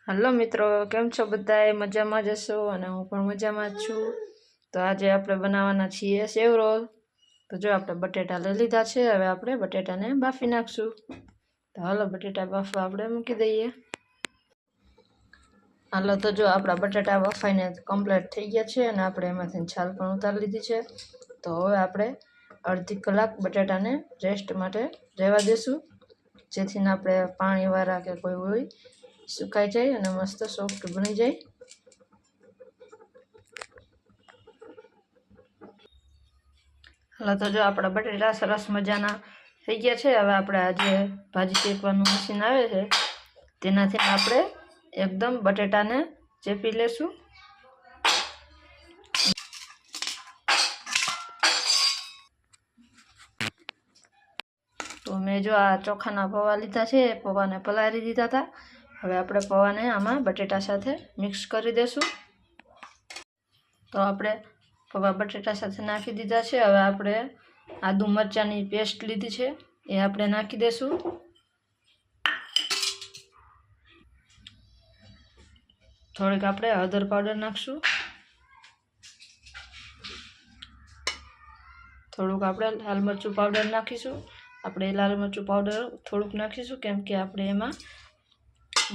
Hello मित्रों, केम छो बधाए? मजामां ज हशो अने हूँ पण मजामां ज छुं। तो आजे आपणे बनाववाना छीए सेव रोल। तो जो आपणे बटेटा लई लीधा छे, हवे आपणे बटेटाने बाफी नाखशुं। तो हालो बटेटा बाफवा आपणे मूकी दઈએ। हालो तो जो आपणा बटाटा बफाईने कम्प्लीट थई गया छे अने आपणे एमांथी छाल पण उतारी लीधी छे। तो हवे आपणे अर्धी कलाक बटाटाने रेस्ट माटे रहेवा देशुं, जेथीने आपणे पाणीवाळा के कोई होय सुकाई जाए अने मस्त सॉफ्ट बनी जाए। हालो तो जो आपड़ा बटेटा सरस मजाना थई गया छे। हवे आपणे आ जे भाजी शेकवानुं मशीन आवे छे तेनाथी आपणे एकदम बटेटाने चेपी लेशुं। तो मैं जो आ चोखाना पौवा लीधा छे, पौवाने पलारी दीधा था। हवे आपणे पौवाने आमां बटेटा साथे मिक्स करी देशुं। तो आपणे पौवा बटेटा साथे नाखी दीधा छे। हवे आपणे आदू मरचानी पेस्ट लीधी छे ए आपणे नाखी देशुं। थोड़ीक आपणे हळदर पाउडर नाखशुं। थोड़ुंक आपणे लाल मरचुं पाउडर नाखीशुं। आपणे लाल मरचुं पाउडर थोड़ुंक नाखीशुं केम के आपणे एमां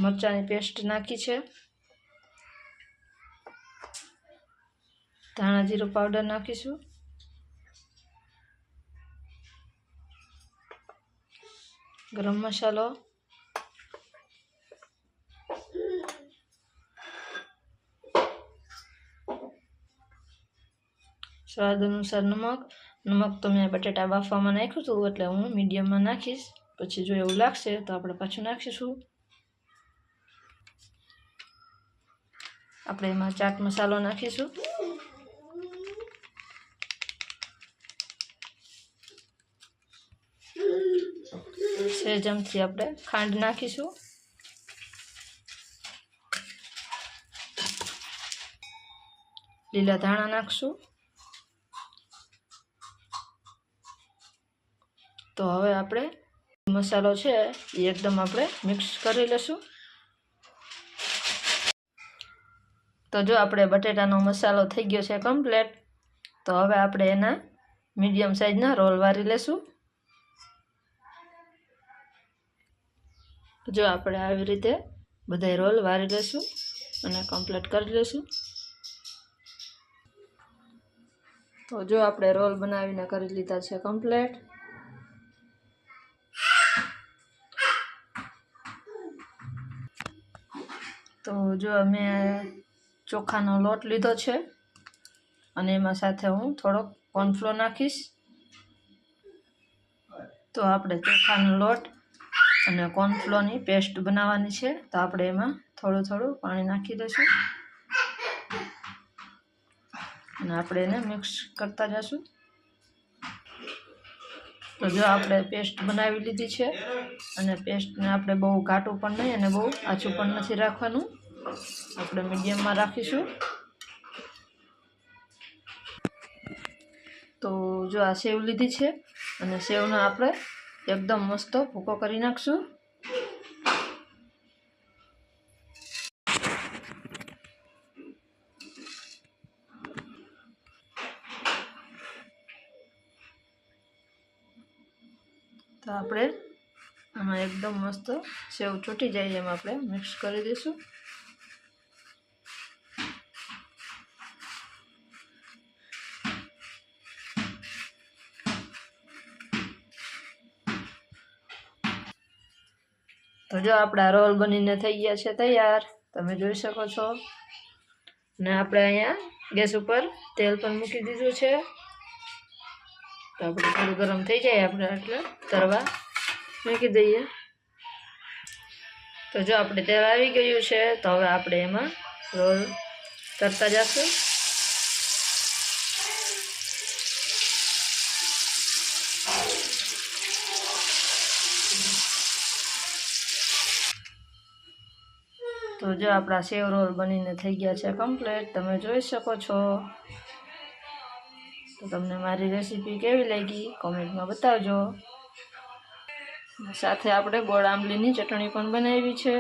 मरचानी पेस्ट नाखी छे। धाणा जीरु पाउडर नाखीशुं। गरम मसालो, स्वाद अनुसार नमक। नमक तो मैं बटेटा बाफवामां नाख्युं हतुं एटले हूँ मीडियम में नाखीश। पछी जो एवुं लागशे तो आपणे पाछुं नाखीशुं। आपणे एमां चाट मसालो नाखीशुं। सेज अमथी आपणे खांड नाखीशुं। લીલા ધાણા નાખશું। તો હવે આપણે મસાલો છે એ એકદમ આપણે મિક્સ કરી લેશું। તો જો આપણે બટેટાનો મસાલો થઈ ગયો છે કમ્પ્લીટ। તો હવે આપણે એના મીડિયમ સાઈઝના રોલ વારી લેશું। જો આપણે આવી રીતે બધાય રોલ વારી લેશું અને કમ્પ્લીટ કરી લેશું। तो जो आपणे रोल बनावीने करी लीधा छे कम्प्लीट। तो जो मैं चोखानो लोट लीधो छे अने एमां साथे हूँ थोड़ो कॉर्नफ्लोर नाखीश। तो आपणे चोखानो लोट अने कॉर्नफ्लोरनी पेस्ट बनाववानी छे। तो आपणे एमां थोड़ुं थोड़ुं पाणी नाखी देशुं अने आपणे एने मिक्स करता जाशुं। तो जो आपणे पेस्ट बनावी लीधी छे अने पेस्टने आपणे बहु घाटुं पण नहीं अने बहु आछुं पण नथी राखवानुं। आपणे मीडियम में राखीशुं। तो जो आ सेव लीधी छे अने सेवने आपणे एकदम मस्त भूको करी नाखशुं। तो आपणे आमां एकदम मस्त सेव छूटी जाए एम आपणे मिक्स करी दईशुं। तो जो आपड़ा रोल बनीने थई गया छे तैयार, तमे जोई शको छो। ने आपणे अहींया गैस उपर तेल पण मूकी दीधुं छे। तो आपणे थोडुं गरम थई जाए आपणे એટલે તરવા મૂકી દઈએ। तो जो आपणे तेल આવી ગયું છે તો હવે આપણે એમાં રોલ કરતા જાશું। तो जो आपड़ा सेव रोल बनीने थई गया छे कम्प्लीट, तमे जोई शको छो। तो तमने मारी रेसिपी केवी लागी कमेंट में बतावजो। साथे आपणे गोळ आंबलीनी चटणी पण बनावी छे।